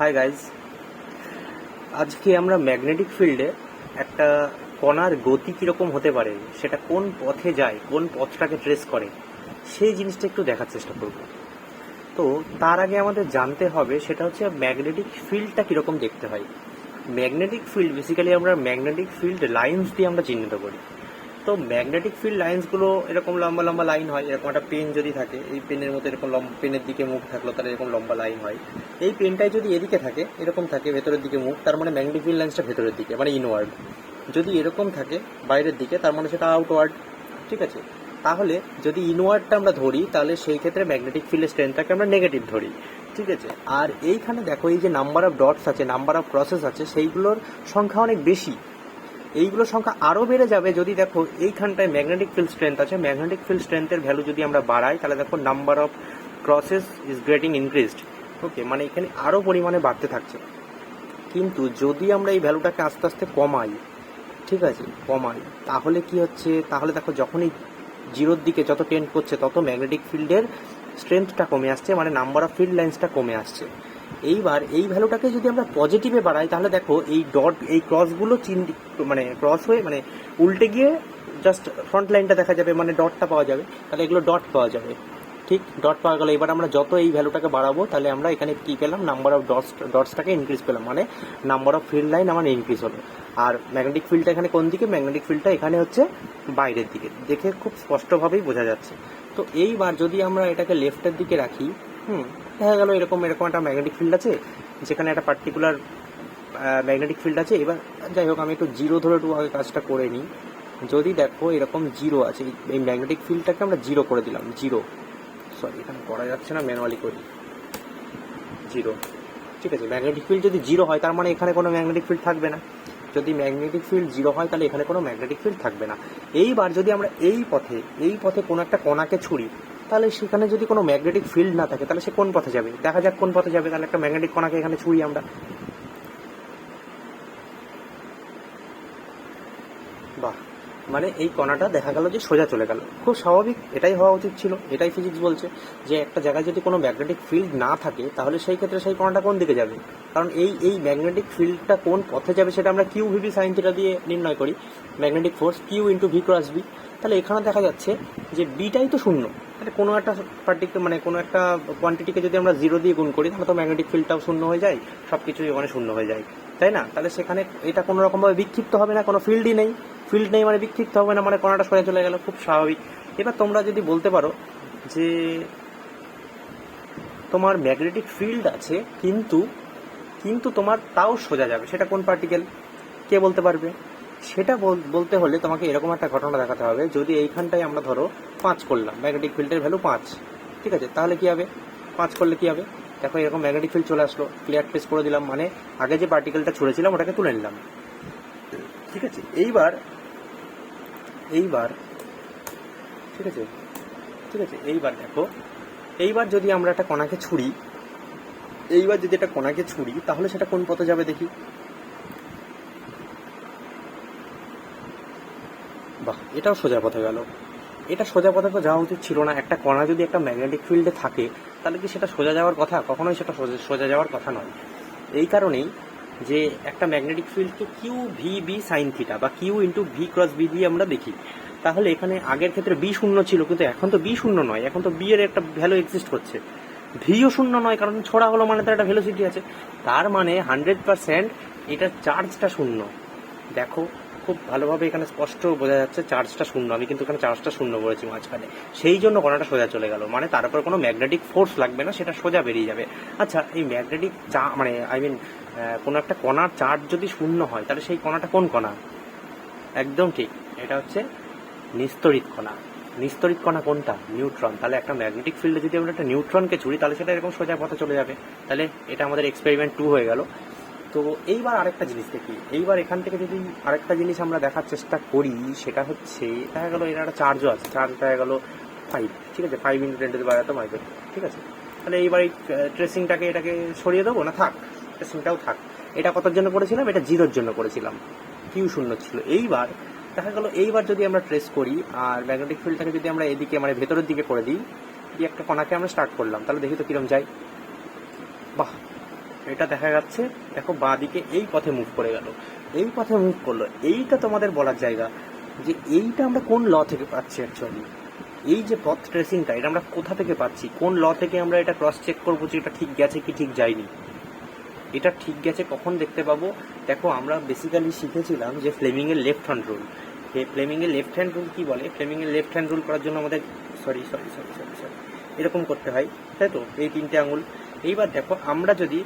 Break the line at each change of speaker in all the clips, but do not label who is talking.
Hi guys, আজকে আমরা magnetic ফিল্ডে একটা কণার গতি কীরকম হতে পারে, সেটা কোন পথে যায়, কোন পথটাকে ট্রেস করে, সেই জিনিসটা একটু দেখার চেষ্টা করব। তো তার আগে আমাদের জানতে হবে সেটা হচ্ছে ম্যাগনেটিক ফিল্ডটা কীরকম দেখতে হয়। ম্যাগনেটিক ফিল্ড বেসিক্যালি আমরা ম্যাগনেটিক ফিল্ড লাইন্স দিয়ে আমরা চিহ্নিত করি। তো ম্যাগনেটিক ফিল্ড লাইন্সগুলো এরকম লম্বা লম্বা লাইন হয়। এরকম একটা পেন যদি থাকে, এই পেনের মতো এরকম পেনের দিকে মুখ থাকলো, তাহলে এরকম লম্বা লাইন হয়। এই পেনটাই যদি এদিকে থাকে, এরকম থাকে ভেতরের দিকে মুখ, তার মানে ম্যাগনেটিক ফিল্ড লাইন্সটা ভেতরের দিকে, মানে ইনওয়ার্ড। যদি এরকম থাকে বাইরের দিকে, তার মানে সেটা আউটওয়ার্ড। ঠিক আছে, তাহলে যদি ইনওয়ার্ডটা আমরা ধরি, তাহলে সেই ক্ষেত্রে ম্যাগনেটিক ফিল্ডের স্ট্রেংথটাকে আমরা নেগেটিভ ধরি। ঠিক আছে, আর এইখানে দেখো এই যে নাম্বার অফ ডটস আছে, নাম্বার অফ ক্রসেস আছে, সেইগুলোর সংখ্যা অনেক বেশি। এইগুলোর সংখ্যা আরও বেড়ে যাবে যদি দেখো এইখানটায় ম্যাগনেটিক ফিল্ড স্ট্রেংথ আছে। ম্যাগনেটিক ফিল্ড স্ট্রেংথের ভ্যালু যদি আমরা বাড়াই, তাহলে দেখো number of crosses is getting increased. Okay, মানে এখানে আরও পরিমাণে বাড়তে থাকছে। কিন্তু যদি আমরা এই ভ্যালুটাকে আস্তে আস্তে কমাই, ঠিক আছে, কমাই, তাহলে কি হচ্ছে, তাহলে দেখো যখনই জিরোর দিকে যত টেন্ড করছে, তত ম্যাগনেটিক ফিল্ডের স্ট্রেংথটা কমে আসছে, মানে নাম্বার অফ ফিল্ড লাইন্সটা কমে আসছে। এইবার এই ভ্যালুটাকে যদি আমরা পজিটিভে বাড়াই, তাহলে দেখো এই ডট, এই ক্রসগুলো মানে ক্রস হয়ে, মানে উল্টে গিয়ে জাস্ট ফ্রন্ট লাইনটা দেখা যাবে, মানে ডটটা পাওয়া যাবে। তাহলে এগুলো ডট পাওয়া যাবে। ঠিক, ডট পাওয়া গেল। এবার আমরা যত এই ভ্যালুটাকে বাড়াবো, তাহলে আমরা এখানে কি পেলাম, নাম্বার অফ ডটসটাকে ইনক্রিজ পেলাম, মানে নাম্বার অফ ফিল্ড লাইন আমার ইনক্রিজ হলো। আর ম্যাগনেটিক ফিল্ডটা এখানে কোন দিকে, ম্যাগনেটিক ফিল্ডটা এখানে হচ্ছে বাইরের দিকে, দেখে খুব স্পষ্টভাবেই বোঝা যাচ্ছে। তো এইবার যদি আমরা এটাকে লেফটের দিকে রাখি, দেখা গেল এরকম এরকম একটা ম্যাগনেটিক ফিল্ড আছে, যেখানে একটা পার্টিকুলার ম্যাগনেটিক ফিল্ড আছে। এবার যাই হোক, আমি একটু জিরো ধরে একটু আগে কাজটা করে নিই। যদি দেখো এরকম জিরো আছে, এই ম্যাগনেটিক ফিল্ডটাকে আমরা জিরো করে দিলাম। জিরো, সরি এখানে করা যাচ্ছে না, ম্যানুয়ালি করি। জিরো, ঠিক আছে। ম্যাগনেটিক ফিল্ড যদি জিরো হয়, তার মানে এখানে কোনো ম্যাগনেটিক ফিল্ড থাকবে না। যদি ম্যাগনেটিক ফিল্ড জিরো হয়, তাহলে এখানে কোনো ম্যাগনেটিক ফিল্ড থাকবে না। এইবার যদি আমরা এই পথে কোনো একটা কণাকে ছুড়ি, তাহলে সেখানে যদি কোনো ম্যাগনেটিক ফিল্ড না থাকে, তাহলে সে কোন পথে যাবে, দেখা যাক কোন পথে যাবে। তাহলে একটা ম্যাগনেটিক কণাকে এখানে ছুড়ি আমরা, বাহ, মানে এই কণাটা দেখা গেল যে সোজা চলে গেল। খুব স্বাভাবিক, এটাই হওয়া উচিত ছিল, এটাই ফিজিক্স বলছে, যে একটা জায়গায় যদি কোনো ম্যাগনেটিক ফিল্ড না থাকে, তাহলে সেই ক্ষেত্রে সেই কণাটা কোন দিকে যাবে। কারণ এই ম্যাগনেটিক ফিল্ডটা কোন পথে যাবে সেটা আমরা কিউ ভিভি সাইন থিটা দিয়ে নির্ণয় করি, magnetic force q into V cross B. তাহলে এখানে দেখা যাচ্ছে যে বিটাই তো শূন্য। তাহলে কোনো একটা পার্টিকুলার, মানে কোনো একটা কোয়ান্টিটিকে যদি আমরা জিরো দিয়ে গুণ করি, তাহলে তো ম্যাগনেটিক ফিল্ডটাও শূন্য হয়ে যায়, সব কিছুই ওখানে শূন্য হয়ে যায়, তাই না? তাহলে সেখানে এটা কোনো রকমভাবে বিক্ষিপ্ত হবে না, কোনো ফিল্ডই নেই। ফিল্ড নেই মানে বিক্ষিপ্ত হবে না, মানে কণাটা সরে চলে গেল, খুব স্বাভাবিক। এবার তোমরা যদি বলতে পারো যে তোমার ম্যাগনেটিক ফিল্ড আছে, কিন্তু কিন্তু তোমার তাও সোজা যাবে, সেটা কোন পার্টিকেল, কে বলতে পারবে? সেটা বলতে হলে তোমাকে এরকম একটা ঘটনা দেখাতে হবে। যদি এইখানটায় আমরা ধরো 5 করলাম, ম্যাগনেটিক ফিল্ডের ভ্যালু 5, ঠিক আছে, তাহলে কি হবে? 5 করলে কি হবে? দেখো এরকম ম্যাগনেটিক ফিল্ড চলে আসলো, ক্লিয়ার ট্রেস করে দিলাম, মানে আগে যে পার্টিকেলটা ছুড়েছিলাম ওটাকে তুলে নিলাম। ঠিক আছে, এইবার ঠিক আছে, ঠিক আছে, এইবার দেখো, এইবার যদি আমরা একটা কণাকে ছুড়ি, তাহলে সেটা কোন পথে যাবে দেখি। বাহ, এটাও সোজা পথে গেল। এটা সোজা পথে তো যাওয়া উচিত ছিল না। একটা কণা যদি একটা ম্যাগনেটিক ফিল্ডে থাকে, তাহলে কি সেটা সোজা যাওয়ার কথা? কখনোই সেটা সোজা যাওয়ার কথা নয়। এই কারণেই যে একটা ম্যাগনেটিক ফিল্ডকে Q V B sine theta বা Q into V cross B দিয়ে আমরা দেখি। তাহলে এখানে আগের ক্ষেত্রে বি শূন্য ছিল, কিন্তু এখন তো বি শূন্য নয়, এখন তো বি এর একটা ভ্যালু এক্সিস্ট করছে। ভিও শূন্য নয়, কারণ ছোড়া হলো মানে তার একটা ভেলোসিটি আছে। তার মানে 100% এটার চার্জটা শূন্য। দেখো খুব ভালোভাবে এখানে স্পষ্ট বোঝা যাচ্ছে চার্জটা শূন্য। আমি কিন্তু এখানে চার্জটা শূন্য করেছি মাঝখানে, সেই জন্য কণাটা সোজা চলে গেল। মানে তার উপর কোনো ম্যাগনেটিক ফোর্স লাগবে না, সেটা সোজা বেরিয়ে যাবে। আচ্ছা, এই ম্যাগনেটিক মানে কোনো একটা কণার চার্জ যদি শূন্য হয়, তাহলে সেই কণাটা কোন কণা? একদম ঠিক, এটা হচ্ছে নিস্তড়িত কণা। নিস্তড়িত কণা কোনটা? নিউট্রন। তাহলে একটা ম্যাগনেটিক ফিল্ডে যদি আমরা একটা নিউট্রনকে ছুড়ি, তাহলে সেটা এরকম সোজা পথে চলে যাবে। তাহলে এটা আমাদের এক্সপেরিমেন্ট 2 হয়ে গেল। তো এইবার আরেকটা জিনিস দেখি। এইবার এখান থেকে যদি আরেকটা জিনিস আমরা দেখার চেষ্টা করি, সেটা হচ্ছে দেখা গেল এর একটা চার্জও আছে, চার্জ দেখা গেল 5, ঠিক আছে, 5 × 10⁻⁻⁵, ঠিক আছে। তাহলে এইবার এই ট্রেসিংটাকে এটাকে সরিয়ে দেবো না, থাক, ট্রেসিংটাও থাক। এটা কতর জন্য করেছিলাম? এটা জিরোর জন্য করেছিলাম, কিউ শূন্য ছিল। এইবার দেখা গেল এইবার যদি আমরা ট্রেস করি, আর ম্যাগনেটিক ফিল্ডটাকে যদি আমরা এদিকে, মানে ভেতরের দিকে করে দিই, দিয়ে একটা কণাকে আমরা স্টার্ট করলাম, তাহলে দেখি তো কিরম যায়। বাহ, এটা দেখা যাচ্ছে, দেখো বাঁ দিকে এই পথে মুভ করে গেল, এই পথে মুভ করলো। এইটা তোমাদের বলার জায়গা যে এইটা আমরা কোন ল থেকে পাচ্ছি অ্যাকচুয়ালি, এই যে পথ ট্রেসিংটা এটা আমরা কোথা থেকে পাচ্ছি, কোন ল থেকে আমরা এটা ক্রস চেক করবো যে এটা ঠিক গেছে কি ঠিক যায়নি। এটা ঠিক গেছে কখন দেখতে পাবো, দেখো আমরা বেসিক্যালি শিখেছিলাম যে ফ্লেমিংয়ের লেফট হ্যান্ড রুল। ফ্লেমিংয়ের লেফট হ্যান্ড রুল কি বলে, ফ্লেমিংয়ের লেফট হ্যান্ড রুল করার জন্য আমাদের সরি এরকম করতে হয়, তাই তো, এই 3টে আঙুল। এইবার দেখো আমরা যদি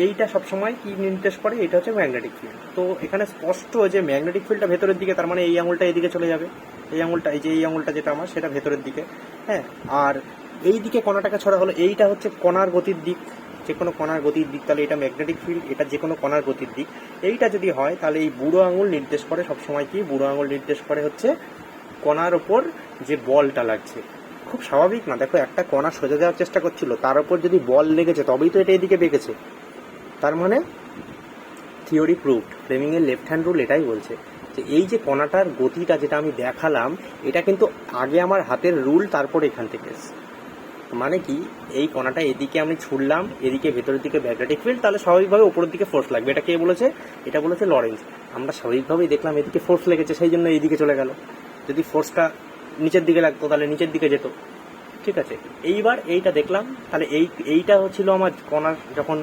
এইটা সবসময় কি নির্দেশ করে, এটা হচ্ছে ম্যাগনেটিক ফিল্ড। তো এখানে স্পষ্ট যে ম্যাগনেটিক ফিল্ডটা ভেতরের দিকে, তার মানে এই আঙুলটা এদিকে চলে যাবে, এই আঙুলটা, এই যে এই আঙুলটা যেটা আমার সেটা ভেতরের দিকে, হ্যাঁ। আর এই দিকে কণাটাকে ছড়া হলো, এইটা হচ্ছে কণার গতির দিক, যে কোনো কণার গতির দিক, তাহলে এটা ম্যাগনেটিক ফিল্ড, এটা যে কোনো কণার গতির দিক। এইটা যদি হয় তাহলে এই বুড়ো আঙুল নির্দেশ করে সবসময় কি, বুড়ো আঙুল নির্দেশ করে হচ্ছে কণার ওপর যে বলটা লাগছে। খুব স্বাভাবিক না, দেখো একটা কণা সোজা যাওয়ার চেষ্টা করছিল, তার উপর যদি বল লেগেছে তবেই তো এটা এদিকে বেঁকেছে। তার মানে থিওরি প্রুভড, ফ্লেমিংয়ের লেফট হ্যান্ড রুল এটাই বলছে যে এই যে কণাটার গতিটা যেটা আমি দেখালাম, এটা কিন্তু আগে আমার হাতের রুল, তারপর এখান থেকে এসছে। মানে কি, এই কণাটা এদিকে আমি ছুড়লাম, এদিকে ভেতরের দিকে ম্যাগনেটিক ফিল্ড, তাহলে স্বাভাবিকভাবে উপরের দিকে ফোর্স লাগবে। এটা কে বলেছে, এটা বলেছে লরেন্স। আমরা স্বাভাবিকভাবেই দেখলাম এদিকে ফোর্স লেগেছে, সেই জন্য এইদিকে চলে গেল। যদি ফোর্সটা নিচের দিকে লাগতো তাহলে নিচের দিকে যেত, ঠিক আছে। এইবার এইটা দেখলাম, তাহলে এইটা হচ্ছিল আমার কণার যখন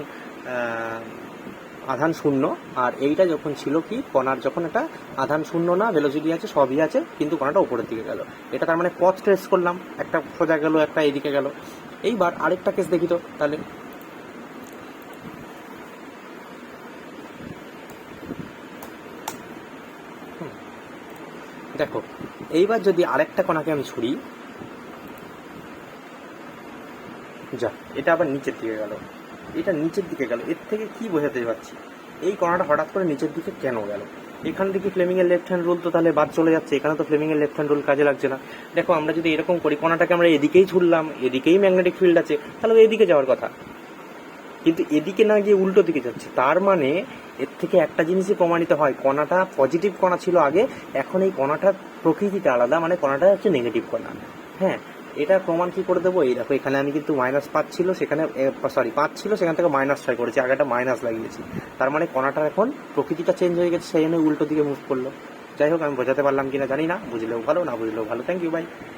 আধান শূন্য, আর এইটা যখন ছিল কি কণার যখন এটা আধান শূন্য না, ভেলোসিটি আছে, সবই আছে, কিন্তু কণাটা উপরের দিকে গেল। এটা তার মানে পথ ট্রেস করলাম, একটা সোজা গেল, একটা এদিকে গেল। এইবার আরেকটা কেস দেখি তো তাহলে, দেখো এইবার যদি আরেকটা কণাকে আমি ছুড়ি, যা এটা আবার নিচের দিকে গেল, এটা নিচের দিকে গেল। এর থেকে কি বোঝাতে পারছি, এই কণাটা হঠাৎ করে নিচের দিকে কেন গেল। এখান থেকে ফ্লেমিংয়ের লেফট হ্যান্ড রুল তো তাহলে বাদ চলে যাচ্ছে, এখানে তো ফ্লেমিংয়ের লেফট হ্যান্ড রুল কাজে লাগছে না। দেখো আমরা যদি এরকম করি, কণাটাকে আমরা এদিকেই ছুড়লাম, এদিকেই ম্যাগনেটিক ফিল্ড আছে, তাহলে এদিকে যাওয়ার কথা, কিন্তু এদিকে না গিয়ে উল্টো দিকে যাচ্ছে। তার মানে এর থেকে একটা জিনিসই প্রমাণিত হয়, কণাটা পজিটিভ কণা ছিল আগে, এখন এই কণাটার প্রকৃতিটা আলাদা, মানে কণাটা হচ্ছে নেগেটিভ কণা। হ্যাঁ, এটা প্রমাণ কি করে দেবো, এই দেখো এখানে আমি কিন্তু -5 ছিল, সেখানে 5 ছিল, সেখান থেকে -6 করেছি, আগে একটা মাইনাস লাগিয়েছি। তার মানে কণাটার এখন প্রকৃতিটা চেঞ্জ হয়ে গেছে, সেই জন্য উল্টো দিকে মুভ করলো। যাই হোক, আমি বোঝাতে পারলাম কিনা জানি না, বুঝলেও ভালো, না বুঝলেও ভালো। Thank you, by.